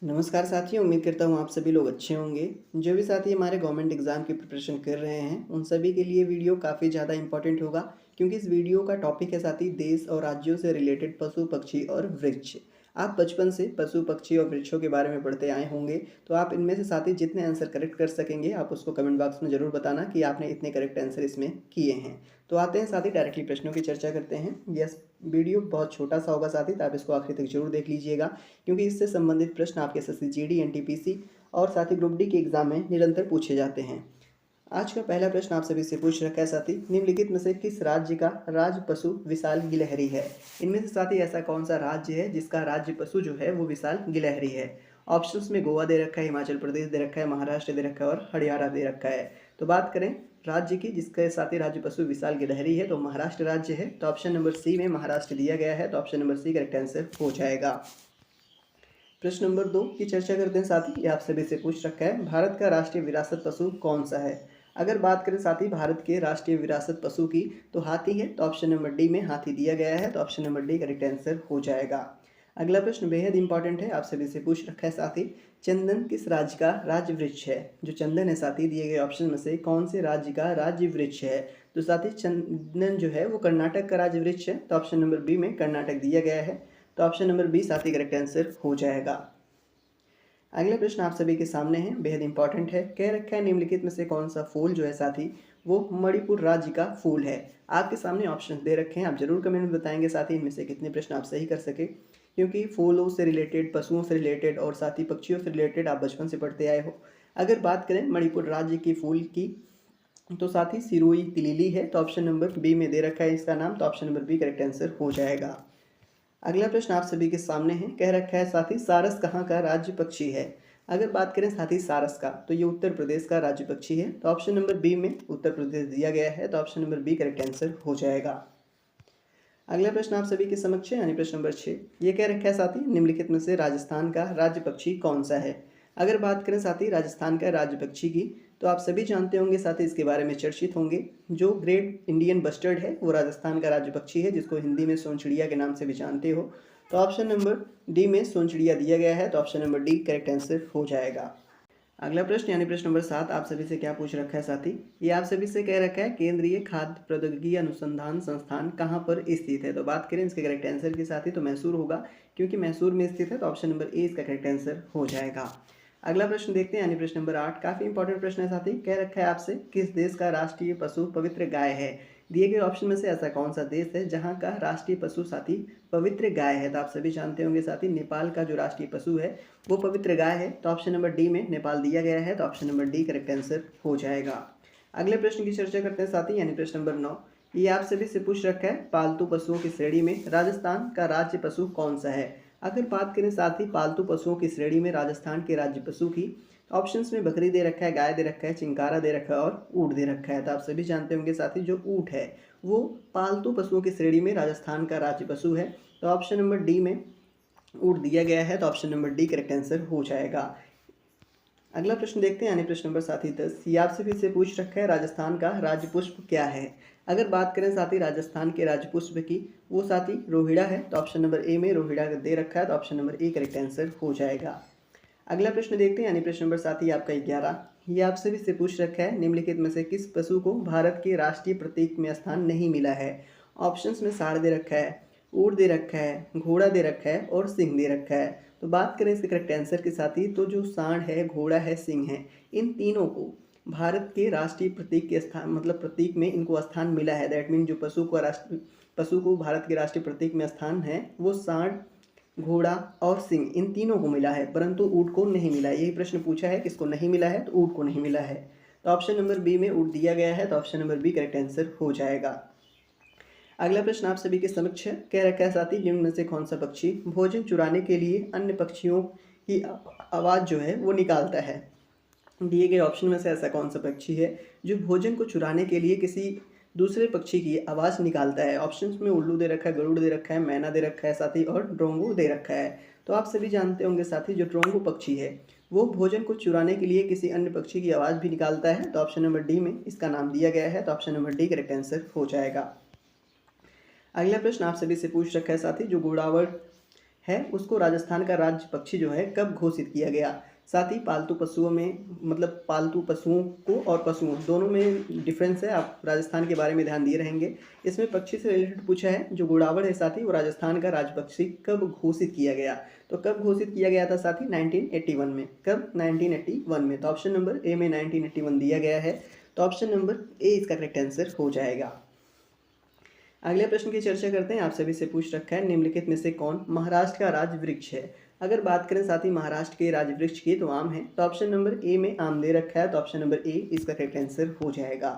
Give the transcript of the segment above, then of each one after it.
नमस्कार साथियों, उम्मीद करता हूँ आप सभी लोग अच्छे होंगे। जो भी साथी हमारे गवर्नमेंट एग्ज़ाम की प्रिपरेशन कर रहे हैं, उन सभी के लिए वीडियो काफ़ी ज़्यादा इम्पोर्टेंट होगा क्योंकि इस वीडियो का टॉपिक है साथी देश और राज्यों से रिलेटेड पशु, पक्षी और वृक्ष। आप बचपन से पशु, पक्षी और वृक्षों के बारे में पढ़ते आए होंगे, तो आप इनमें से साथी जितने आंसर करेक्ट कर सकेंगे, आप उसको कमेंट बॉक्स में ज़रूर बताना कि आपने इतने करेक्ट आंसर इसमें किए हैं। तो आते हैं साथी डायरेक्टली प्रश्नों की चर्चा करते हैं। यस, वीडियो बहुत छोटा सा होगा साथी, तो आप इसको आखिर तक जरूर देख लीजिएगा क्योंकि इससे संबंधित प्रश्न आपके एसएससी जीडी, एनटीपीसी और साथ ही ग्रुप डी के एग्जाम में निरंतर पूछे जाते हैं। आज का पहला प्रश्न आप सभी से पूछ रखा है साथी, निम्नलिखित में से किस राज्य का राज पशु विशाल गिलहरी है। इनमें से साथी ऐसा कौन सा राज्य है जिसका राज्य पशु जो है वो विशाल गिलहरी है। ऑप्शंस में गोवा दे रखा है, हिमाचल प्रदेश दे रखा है, महाराष्ट्र दे रखा है और हरियाणा दे रखा है। तो बात करें राज्य की जिसके साथ ही राज्य पशु विशाल गिलहरी है, तो महाराष्ट्र राज्य है। तो ऑप्शन नंबर सी में महाराष्ट्र दिया गया है, तो option number C correct answer हो जाएगा। प्रश्न नंबर 2 की चर्चा करते हैं साथी, ये आप सभी से पूछ रखा है, भारत का राष्ट्रीय विरासत पशु कौन सा है। अगर बात करें साथी भारत के राष्ट्रीय विरासत पशु की, तो हाथी है। तो ऑप्शन नंबर डी में हाथी दिया गया है, तो option number D correct answer हो जाएगा। अगला प्रश्न बेहद इंपॉर्टेंट है, आप सभी से पूछ रखा है साथी, चंदन किस राज्य का राज्य वृक्ष है। जो चंदन है साथी दिए गए ऑप्शन में से कौन से राज्य का राज्य वृक्ष है। तो साथी चंदन जो है वो कर्नाटक का राज्य वृक्ष है, तो ऑप्शन नंबर बी में कर्नाटक दिया गया है, तो ऑप्शन नंबर बी साथी करेक्ट आंसर हो जाएगा। अगला प्रश्न आप सभी के सामने है, बेहद इंपॉर्टेंट है। कह रखा है निम्नलिखित में से कौन सा फूल जो है साथी वो मणिपुर राज्य का फूल है। आपके सामने ऑप्शन दे रखे हैं, आप जरूर कमेंट में बताएंगे साथी इनमें से कितने प्रश्न आप सही कर सके, क्योंकि फूलों से रिलेटेड, पशुओं से रिलेटेड और साथ ही पक्षियों से रिलेटेड आप बचपन से पढ़ते आए हो। अगर बात करें मणिपुर राज्य की फूल की, तो साथ ही सिरोही तिलीली है, तो ऑप्शन नंबर बी में दे रखा है इसका नाम, तो option number B correct answer हो जाएगा। अगला प्रश्न आप सभी के सामने है, कह रखा है साथी सारस कहाँ का राज्य पक्षी है। अगर बात करें साथी सारस का, तो ये उत्तर प्रदेश का राज्य पक्षी है, तो ऑप्शन नंबर बी में उत्तर प्रदेश दिया गया है, तो option number B correct answer हो जाएगा। अगला प्रश्न आप सभी के समक्ष है, यानी प्रश्न नंबर 6, ये कह रखा है साथी निम्नलिखित में से राजस्थान का राज्य पक्षी कौन सा है। अगर बात करें साथी राजस्थान का राज्य पक्षी की, तो आप सभी जानते होंगे साथी, इसके बारे में चर्चित होंगे। जो ग्रेट इंडियन बस्टर्ड है वो राजस्थान का राज्य पक्षी है, जिसको हिंदी में सोनचिड़िया के नाम से भी जानते हो। तो ऑप्शन नंबर डी में सोनचिड़िया दिया गया है, तो option number D correct answer हो जाएगा। अगला प्रश्न यानी प्रश्न नंबर 7 आप सभी से क्या पूछ रखा है साथी, ये आप सभी से कह रखा है केंद्रीय खाद्य प्रौद्योगिकी अनुसंधान संस्थान कहाँ पर स्थित है। तो बात करें इसके करेक्ट आंसर के साथी, तो मैसूर होगा, क्योंकि मैसूर में स्थित है, तो ऑप्शन नंबर ए इसका करेक्ट आंसर हो जाएगा। अगला प्रश्न देखते हैं, यानी प्रश्न नंबर 8 काफी इंपॉर्टेंट प्रश्न है साथी, कह रखा है आपसे किस देश का राष्ट्रीय पशु पवित्र गाय है। दिए गए ऑप्शन में से ऐसा कौन सा देश है जहां का राष्ट्रीय पशु साथी पवित्र गाय है। तो आप सभी जानते होंगे साथी नेपाल का जो राष्ट्रीय पशु है वो पवित्र गाय है, तो ऑप्शन नंबर डी में नेपाल दिया गया है, तो option number D correct answer हो जाएगा। अगले प्रश्न की चर्चा करते हैं साथी, यानी प्रश्न नंबर 9, ये आप सभी से पूछ रखा है पालतू पशुओं की श्रेणी में राजस्थान का राज्य पशु कौन सा है। अगर बात करें साथ ही पालतू पशुओं की श्रेणी में राजस्थान के राज्य पशु की, ऑप्शंस में बकरी दे रखा है, गाय दे रखा है, चिंकारा दे रखा है और ऊँट दे रखा है। तो आप सभी जानते होंगे साथी जो ऊँट है वो पालतू पशुओं की श्रेणी में राजस्थान का राज्य पशु है, तो ऑप्शन नंबर डी में ऊँट दिया गया है, तो option number D correct answer हो जाएगा। अगला प्रश्न देखते हैं, यानी प्रश्न नंबर साथी 10, ये आपसे फिर से पूछ रखा है राजस्थान का राज्य पुष्प क्या है। अगर बात करें साथी राजस्थान के राज्य पुष्प की, वो साथी रोहिड़ा है, तो ऑप्शन नंबर ए में रोहिड़ा दे रखा है, तो option number A correct answer हो जाएगा। अगला प्रश्न देखते हैं, यानी प्रश्न नंबर साथी आपका 11, ये आपसे भी से पूछ रखा है निम्नलिखित में से किस पशु को भारत के राष्ट्रीय प्रतीक में स्थान नहीं मिला है। ऑप्शंस में सांड दे रखा है, ऊँट दे रखा है, घोड़ा दे रखा है और सिंह दे रखा है। तो बात करें इसके करेक्ट आंसर के साथ ही, तो जो सांड है, घोड़ा है, सिंह है, इन तीनों को भारत के राष्ट्रीय प्रतीक के स्थान, मतलब प्रतीक में इनको स्थान मिला है। दैट मीन जो पशु को भारत के राष्ट्रीय प्रतीक में स्थान है वो सांड, घोड़ा और सिंह, इन तीनों को मिला है, परंतु ऊँट को नहीं मिला है। यही प्रश्न पूछा है किसको नहीं मिला है, तो ऊँट को नहीं मिला है, तो ऑप्शन नंबर बी में ऊँट दिया गया है, तो option number B correct answer हो जाएगा। अगला प्रश्न आप सभी के समक्ष है, कह रखा है साथी निम्न में से कौन सा पक्षी भोजन चुराने के लिए अन्य पक्षियों की आवाज़ जो है वो निकालता है। दिए गए ऑप्शन में से ऐसा कौन सा पक्षी है जो भोजन को चुराने के लिए किसी दूसरे पक्षी की आवाज़ निकालता है। ऑप्शंस में उल्लू दे रखा है, गरुड़ दे रखा है, मैना दे रखा है साथी और ड्रोंगो दे रखा है। तो आप सभी जानते होंगे साथी जो ड्रोंगो पक्षी है वो भोजन को चुराने के लिए किसी अन्य पक्षी की आवाज़ भी निकालता है, तो ऑप्शन नंबर डी में इसका नाम दिया गया है, तो option number D correct answer हो जाएगा। अगला प्रश्न आप सभी से पूछ रखा है साथी जो घोड़ावड़ है उसको राजस्थान का राज्य पक्षी जो है कब घोषित किया गया। साथ ही पालतू पशुओं में मतलब पालतू पशुओं को और पशुओं दोनों में डिफरेंस है, आप राजस्थान के बारे में ध्यान दिए रहेंगे। इसमें पक्षी से रिलेटेड पूछा है, जो घोड़ावड़ है साथी वो राजस्थान का राज्य पक्षी कब घोषित किया गया। तो कब घोषित किया गया था साथी, 1981 में। कब, 1981 में। तो ऑप्शन नंबर ए में 1981 दिया गया है, तो ऑप्शन नंबर ए इसका करेक्ट आंसर हो जाएगा। अगले प्रश्न की चर्चा करते हैं। आप सभी से पूछ रखा है, निम्नलिखित में से कौन महाराष्ट्र का राज्य वृक्ष है। अगर बात करें साथ ही महाराष्ट्र के राज्य वृक्ष की तो आम है, तो ऑप्शन नंबर ए में आम दे रखा है, तो ऑप्शन नंबर ए इसका करेक्ट आंसर हो जाएगा।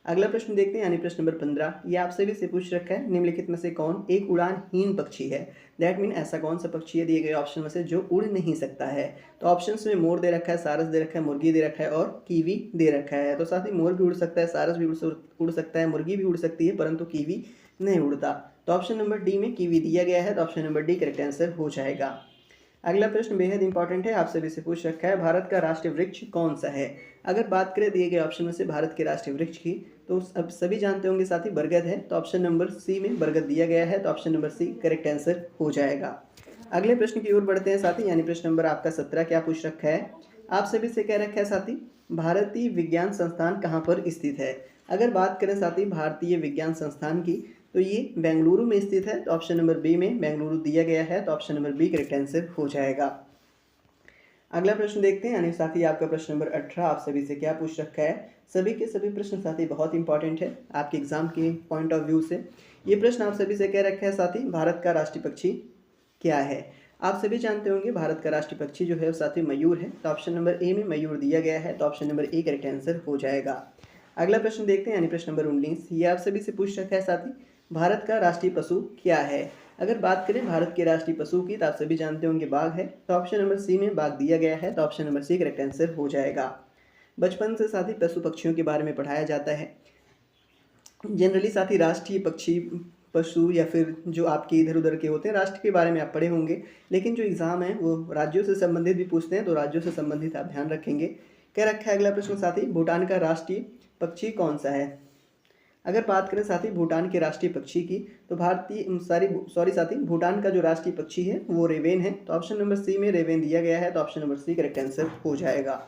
अगला प्रश्न देखते हैं, यानी प्रश्न नंबर 15। ये आप सभी से पूछ रखा है, निम्नलिखित में से कौन एक उड़ानहीन पक्षी है। दैट मीन ऐसा कौन सा पक्षी है दिए गए ऑप्शन में से जो उड़ नहीं सकता है। तो ऑप्शंस में मोर दे रखा है, सारस दे रखा है, मुर्गी दे रखा है और कीवी दे रखा है। तो साथ ही मोर भी उड़ सकता है, सारस भी उड़ सकता है, मुर्गी भी उड़ सकती है, परंतु कीवी नहीं उड़ता। तो ऑप्शन नंबर डी में कीवी दिया गया है, तो option number D correct answer हो जाएगा। अगला प्रश्न बेहद इंपॉर्टेंट है, आप सभी से पूछ रखा है, भारत का राष्ट्रीय वृक्ष कौन सा है। अगर बात करें दिए गए ऑप्शन में से भारत के राष्ट्रीय वृक्ष की, तो अब सभी जानते होंगे साथी बरगद है, तो ऑप्शन नंबर सी में बरगद दिया गया है, तो option number C correct answer हो जाएगा। अगले प्रश्न की ओर बढ़ते हैं साथी, यानी प्रश्न नंबर आपका 17 क्या पूछ रखा है। आप सभी से कह रखा है साथी, भारतीय विज्ञान संस्थान कहाँ पर स्थित है। अगर बात करें साथी भारतीय विज्ञान संस्थान की, तो ये बेंगलुरु में स्थित है, तो ऑप्शन नंबर बी में बेंगलुरु दिया गया है, तो option number B correct answer हो जाएगा। अगला प्रश्न देखते हैं, यानी साथी आपका प्रश्न नंबर 18 आप सभी से क्या पूछ रखा है। सभी के सभी प्रश्न साथी बहुत इंपॉर्टेंट है आपके एग्जाम के पॉइंट ऑफ व्यू से। ये प्रश्न आप सभी से कह रखा है साथी, भारत का राष्ट्रीय पक्षी क्या है। आप सभी जानते होंगे भारत का राष्ट्रीय पक्षी जो है साथी मयूर है, तो ऑप्शन नंबर ए में मयूर दिया गया है, तो option number A correct answer हो जाएगा। अगला प्रश्न देखते हैं, यानी प्रश्न नंबर 19। ये आप सभी से पूछ रखा है साथी, भारत का राष्ट्रीय पशु क्या है। अगर बात करें भारत के राष्ट्रीय पशु की, तो आप सभी जानते होंगे बाघ है, तो ऑप्शन नंबर सी में बाघ दिया गया है, तो option number C correct answer हो जाएगा। बचपन से साथी पशु पक्षियों के बारे में पढ़ाया जाता है। जनरली साथी राष्ट्रीय पक्षी पशु या फिर जो आपके इधर उधर के होते हैं राष्ट्र के बारे में आप पढ़े होंगे, लेकिन जो एग्जाम है वो राज्यों से संबंधित भी पूछते हैं, तो राज्यों से संबंधित आप ध्यान रखेंगे। क्या रखा है अगला प्रश्न साथी, भूटान का राष्ट्रीय पक्षी कौन सा है। अगर बात करें साथी भूटान के राष्ट्रीय पक्षी की, तो सॉरी साथी भूटान का जो राष्ट्रीय पक्षी है वो रेवेन है, तो ऑप्शन नंबर सी में रेवेन दिया गया है, तो option number C correct answer हो जाएगा।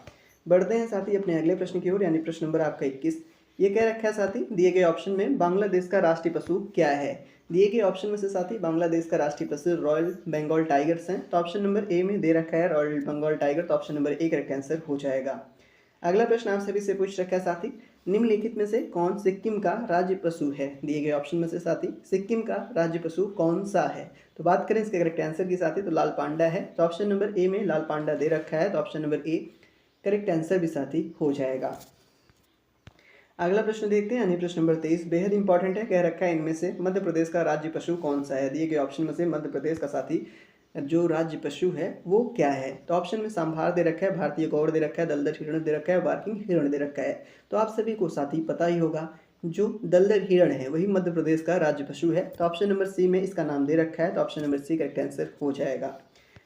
बढ़ते हैं साथी अपने अगले प्रश्न की ओर, यानी प्रश्न नंबर आपका 21। ये कह रखा है साथी, दिए गए ऑप्शन में बांग्लादेश का राष्ट्रीय पशु क्या है। दिए गए ऑप्शन में से साथी बांग्लादेश का राष्ट्रीय पशु रॉयल बंगाल टाइगर्स हैं, तो ऑप्शन नंबर ए में दे रखा है रॉयल बंगाल टाइगर, तो option number A correct answer हो जाएगा। अगला प्रश्न आप सभी से पूछ रखा है साथी, निम्नलिखित में से कौन सिक्किम का राज्य पशु है। दिए गए ऑप्शन में से साथी सिक्किम का राज्य पशु कौन सा है। तो बात करें इसके करेक्ट आंसर की साथी, तो लाल पांडा है, तो ऑप्शन नंबर ए में लाल पांडा दे रखा है, तो option number A correct answer भी साथी हो जाएगा। अगला प्रश्न देखते हैं, यानी प्रश्न नंबर 23 बेहद इंपॉर्टेंट है। कह रखा है इनमें से मध्य प्रदेश का राज्य पशु कौन सा है। दिए गए ऑप्शन में से मध्य प्रदेश का साथी जो राज्य पशु है वो क्या है। तो ऑप्शन में सांभार दे रखा है, भारतीय गौड़ दे रखा है, दलदल हिरण दे रखा है, बार्किंग हिरण दे रखा है। तो आप सभी को साथी पता ही होगा जो दलदल हिरण है वही मध्य प्रदेश का राज्य पशु है, तो ऑप्शन नंबर सी में इसका नाम दे रखा है, तो option number C correct answer हो जाएगा।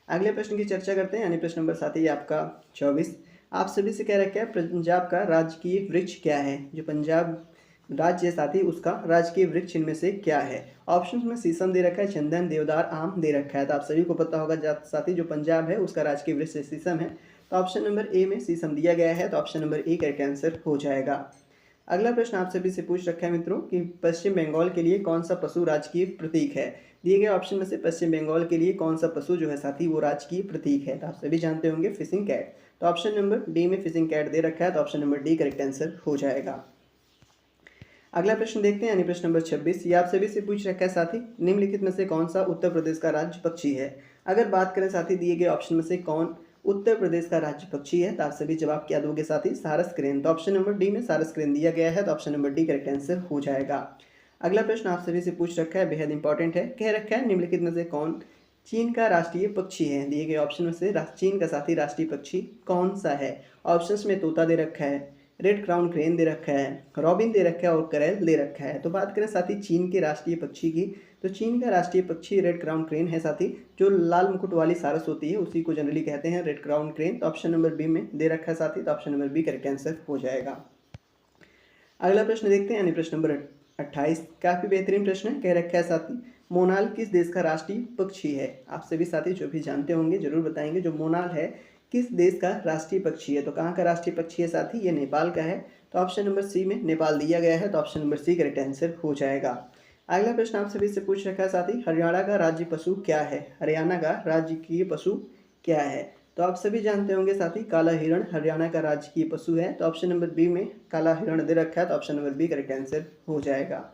अगले प्रश्न की चर्चा करते हैं, यानी प्रश्न नंबर साथी आपका 24। आप सभी से कह रखा है पंजाब का राजकीय वृक्ष क्या है। जो पंजाब राज्य है साथी उसका राजकीय वृक्ष इनमें से क्या है। ऑप्शन में शीशम दे रखा है, चंदन, देवदार, आम दे रखा है। तो आप सभी को पता होगा साथी जो पंजाब है उसका राजकीय वृक्ष शीशम है, तो ऑप्शन नंबर ए में शीशम दिया गया है, तो option number A correct answer हो जाएगा। अगला प्रश्न आप सभी से पूछ रखा है मित्रों कि पश्चिम बंगाल के लिए कौन सा पशु राजकीय प्रतीक है। दिए गए ऑप्शन में से पश्चिम बंगाल के लिए कौन सा पशु जो है साथी वो राजकीय प्रतीक है। तो आप सभी जानते होंगे फिशिंग कैट, तो ऑप्शन नंबर डी में फिशिंग कैट दे रखा है, तो option number D correct answer हो जाएगा। अगला प्रश्न देखते हैं, यानी प्रश्न नंबर 26। ये आप सभी से पूछ रखा है साथी, निम्नलिखित में से कौन सा उत्तर प्रदेश का राज्य पक्षी है। अगर बात करें साथी दिए गए ऑप्शन में से कौन उत्तर प्रदेश का राज्य पक्षी है, तो आप सभी जवाब क्या दोगे साथी, सारस क्रेन। तो ऑप्शन नंबर डी में सारस क्रेन दिया गया है, तो option number D correct answer हो जाएगा। अगला प्रश्न आप सभी से पूछ रखा है, बेहद इंपॉर्टेंट है। कह रखा है निम्नलिखित में से कौन चीन का राष्ट्रीय पक्षी है। दिए गए ऑप्शन में से चीन का साथी राष्ट्रीय पक्षी कौन सा है। ऑप्शंस में तोता दे रखा है, रेड क्राउन क्रेन दे रखा है, रॉबिन दे रखा है और करेल दे रखा है। तो बात करें साथी चीन के राष्ट्रीय पक्षी की, तो चीन का राष्ट्रीय पक्षी रेड क्राउन क्रेन है साथी। जो लाल मुकुट वाली सारस होती है उसी को जनरली कहते हैं रेड क्राउन क्रेन, तो ऑप्शन नंबर बी में दे रखा है साथी, तो option number B correct answer हो जाएगा। अगला प्रश्न देखते हैं, यानी प्रश्न नंबर 28। काफ़ी बेहतरीन प्रश्न है। कह रखा है साथी मोनाल किस देश का राष्ट्रीय पक्षी है? आप सभी साथी जो भी जानते होंगे जरूर बताएंगे। जो मोनाल है किस देश का राष्ट्रीय पक्षी है? तो कहाँ का राष्ट्रीय पक्षी है साथी? ये नेपाल का है। तो ऑप्शन नंबर सी में नेपाल दिया गया है, तो option number C correct answer हो जाएगा। अगला प्रश्न आप सभी से पूछ रखा है साथी, हरियाणा का राज्य पशु क्या है? हरियाणा का राजकीय पशु क्या है? तो आप सभी जानते होंगे साथी, काला हिरण हरियाणा का राजकीय पशु है। तो ऑप्शन नंबर बी में काला हिरण दे रखा है, तो option number B correct answer हो जाएगा।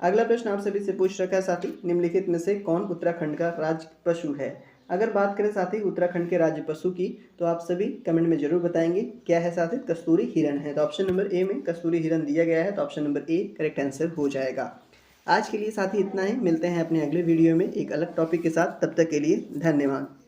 अगला प्रश्न आप सभी से पूछ रखा है साथी, निम्नलिखित में से कौन उत्तराखंड का राज्य पशु है? अगर बात करें साथी उत्तराखंड के राज्य पशु की, तो आप सभी कमेंट में जरूर बताएंगे क्या है साथी? कस्तूरी हिरण है। तो ऑप्शन नंबर ए में कस्तूरी हिरण दिया गया है, तो option number A correct answer हो जाएगा। आज के लिए साथी इतना ही, मिलते हैं अपने अगले वीडियो में एक अलग टॉपिक के साथ। तब तक के लिए धन्यवाद।